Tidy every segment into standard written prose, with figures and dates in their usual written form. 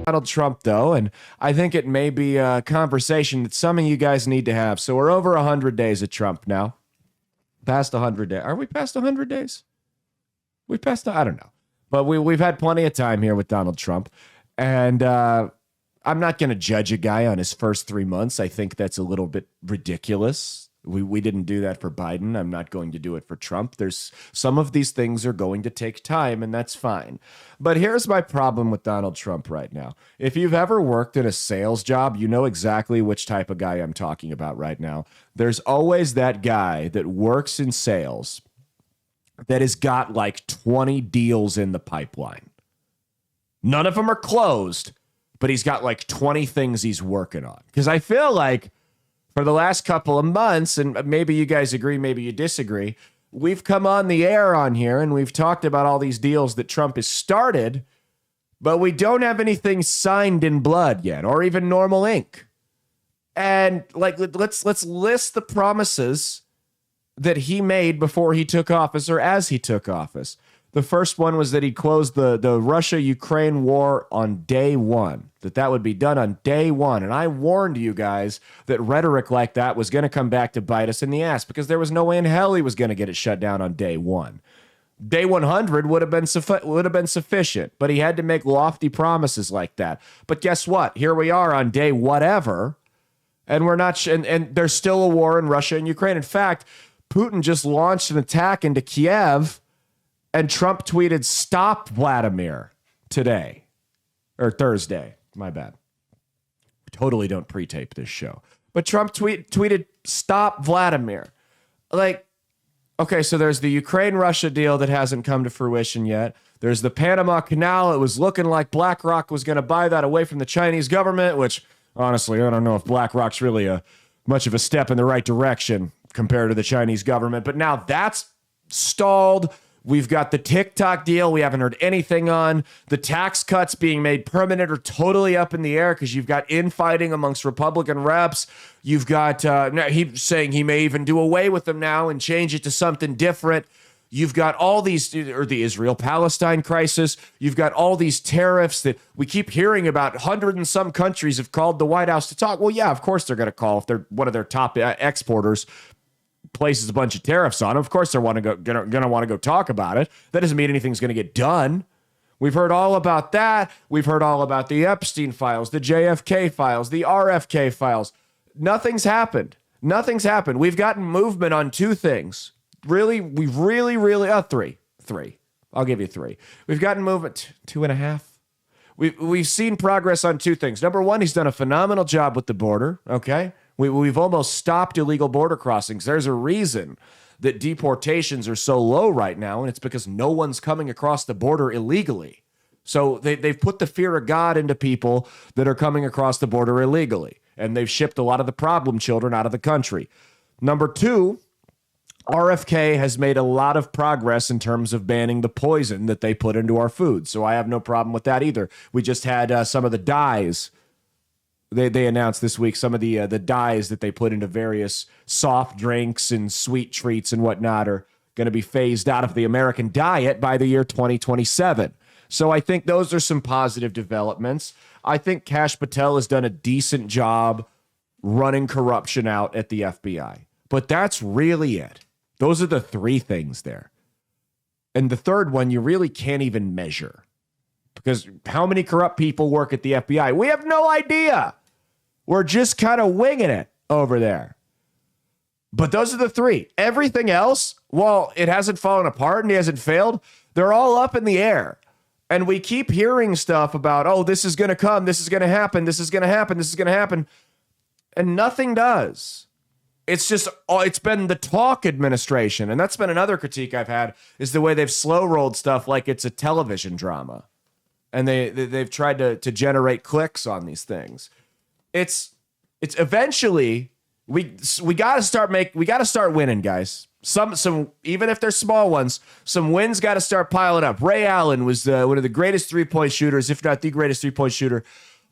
Donald Trump, though, and I think it may be a conversation that some of you guys need to have. So we're over 100 days of Trump now. Past 100 days. Are we past 100 days? We passed, I don't know. But we've had plenty of time here with Donald Trump. And I'm not going to judge a guy on his first 3 months. I think that's a little bit ridiculous. We didn't do that for Biden. I'm not going to do it for Trump. There's some of these things are going to take time, and that's fine. But here's my problem with Donald Trump right now. If you've ever worked in a sales job, you know exactly which type of guy I'm talking about right now. There's always that guy that works in sales that has got like 20 deals in the pipeline. None of them are closed, but he's got like 20 things he's working on. Because I feel like for the last couple of months, and maybe you guys agree, maybe you disagree, we've come on the air on here and we've talked about all these deals that Trump has started, but we don't have anything signed in blood yet, or even normal ink. And like, let's list the promises that he made before he took office or as he took office. The first one was that he closed the Russia-Ukraine war on day one, that would be done on day one. And I warned you guys that rhetoric like that was going to come back to bite us in the ass because there was no way in hell he was going to get it shut down on day one. Day 100 would have been sufficient, but he had to make lofty promises like that. But guess what? Here we are on day whatever, and we're not, and there's still a war in Russia and Ukraine. In fact, Putin just launched an attack into Kiev. And Trump tweeted, "Stop Vladimir," today. Or Thursday. My bad. Totally don't pre-tape this show. But Trump tweeted, "Stop Vladimir." Like, okay, so there's the Ukraine-Russia deal that hasn't come to fruition yet. There's the Panama Canal. It was looking like BlackRock was going to buy that away from the Chinese government, which, honestly, I don't know if BlackRock's really much of a step in the right direction compared to the Chinese government. But now that's stalled. We've got the TikTok deal we haven't heard anything on. The tax cuts being made permanent are totally up in the air because you've got infighting amongst Republican reps. You've got, he's saying he may even do away with them now and change it to something different. You've got all these, or the Israel-Palestine crisis. You've got all these tariffs that we keep hearing about. 100 and some countries have called the White House to talk. Well, yeah, of course they're going to call if they're one of their top exporters places a bunch of tariffs on. Of course, they're going to want to go talk about it. That doesn't mean anything's going to get done. We've heard all about that. We've heard all about the Epstein files, the JFK files, the RFK files. Nothing's happened. Nothing's happened. We've gotten movement on two things. Three. I'll give you three. We've gotten movement, 2.5. We've seen progress on two things. Number one, he's done a phenomenal job with the border. Okay. We've almost stopped illegal border crossings. There's a reason that deportations are so low right now, and it's because no one's coming across the border illegally. So they've put the fear of God into people that are coming across the border illegally, and they've shipped a lot of the problem children out of the country. Number two, RFK has made a lot of progress in terms of banning the poison that they put into our food, so I have no problem with that either. We just had some of the dyes. They announced this week some of the dyes that they put into various soft drinks and sweet treats and whatnot are going to be phased out of the American diet by the year 2027. So I think those are some positive developments. I think Kash Patel has done a decent job running corruption out at the FBI. But that's really it. Those are the three things there. And the third one, you really can't even measure. Because how many corrupt people work at the FBI? We have no idea. We're just kind of winging it over there. But those are the three. Everything else, well, it hasn't fallen apart and he hasn't failed. They're all up in the air. And we keep hearing stuff about, oh, this is going to come, this is going to happen, this is going to happen, this is going to happen. And nothing does. It's just, it's been the talk administration. And that's been another critique I've had, is the way they've slow-rolled stuff like it's a television drama. And they've tried to generate clicks on these things. It's eventually, we got to start winning, guys. Some even if they're small ones, some wins got to start piling up. Ray Allen was one of the greatest three-point shooters, if not the greatest three-point shooter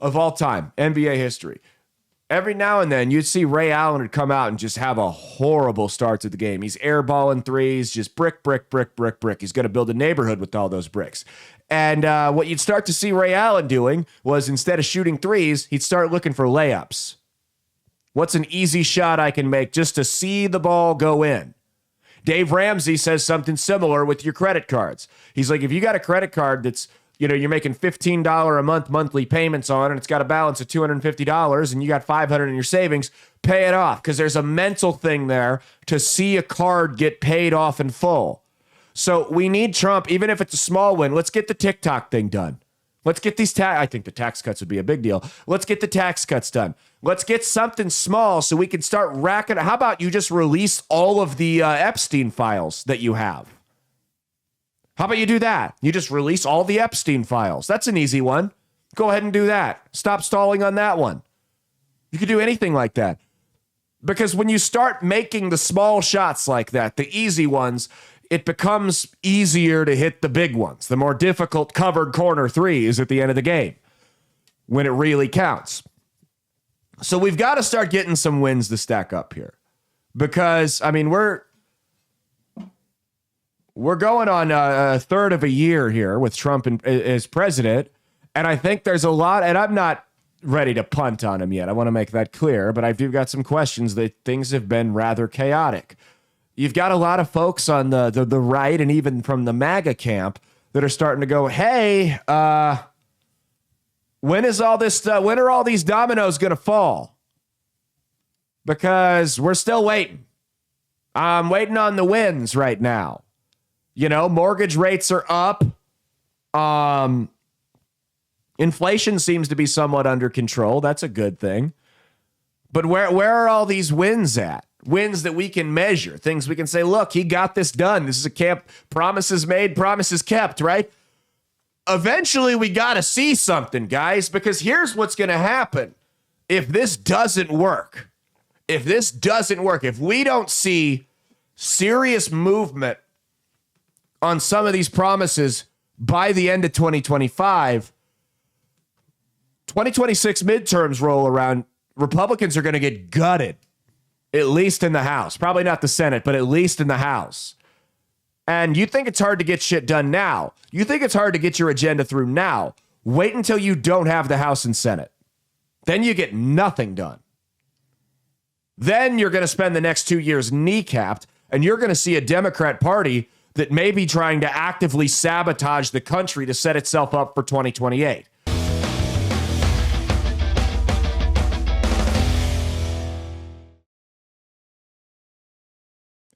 of all time, NBA history. Every now and then you'd see Ray Allen would come out and just have a horrible start to the game. He's airballing threes, just brick, brick, brick, brick, brick. He's going to build a neighborhood with all those bricks. And what you'd start to see Ray Allen doing was instead of shooting threes, he'd start looking for layups. What's an easy shot I can make just to see the ball go in? Dave Ramsey says something similar with your credit cards. He's like, if you got a credit card that's, you're making $15 a month monthly payments on, and it's got a balance of $250, and you got $500 in your savings, pay it off, because there's a mental thing there to see a card get paid off in full. So we need Trump, even if it's a small win. Let's get the TikTok thing done. Let's get these I think the tax cuts would be a big deal. Let's get the tax cuts done. Let's get something small so we can start racking. How about you just release all of the Epstein files that you have? How about you do that? You just release all the Epstein files. That's an easy one. Go ahead and do that. Stop stalling on that one. You could do anything like that. Because when you start making the small shots like that, the easy ones, it becomes easier to hit the big ones, the more difficult covered corner threes at the end of the game, when it really counts. So we've got to start getting some wins to stack up here. Because, I mean, we're going on a third of a year here with Trump as president, and I think there's a lot, and I'm not ready to punt on him yet. I want to make that clear, but I've got some questions that things have been rather chaotic. You've got a lot of folks on the right and even from the MAGA camp that are starting to go, hey, when are all these dominoes going to fall? Because we're still waiting. I'm waiting on the wins right now. Mortgage rates are up. Inflation seems to be somewhat under control. That's a good thing. But where are all these wins at? Wins that we can measure, things we can say, look, he got this done. This is a camp, promises made, promises kept, right? Eventually, we got to see something, guys, because here's what's going to happen. If this doesn't work, if we don't see serious movement on some of these promises by the end of 2025, 2026 midterms roll around, Republicans are going to get gutted. At least in the House. Probably not the Senate, but at least in the House. And you think it's hard to get shit done now. You think it's hard to get your agenda through now. Wait until you don't have the House and Senate. Then you get nothing done. Then you're going to spend the next 2 years kneecapped, and you're going to see a Democrat Party that may be trying to actively sabotage the country to set itself up for 2028.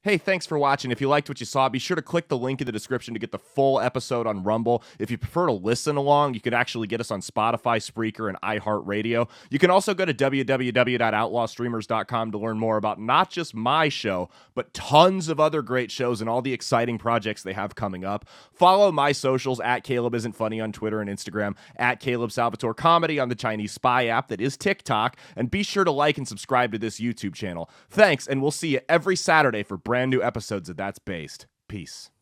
Hey, thanks for watching. If you liked what you saw, be sure to click the link in the description to get the full episode on Rumble. If you prefer to listen along, you could actually get us on Spotify, Spreaker, and iHeartRadio. You can also go to www.outlawstreamers.com to learn more about not just my show, but tons of other great shows and all the exciting projects they have coming up. Follow my socials at Caleb Isn't Funny on Twitter and Instagram, at Caleb Salvatore Comedy on the Chinese Spy app that is TikTok, and be sure to like and subscribe to this YouTube channel. Thanks, and we'll see you every Saturday for brand new episodes of That's Based. Peace.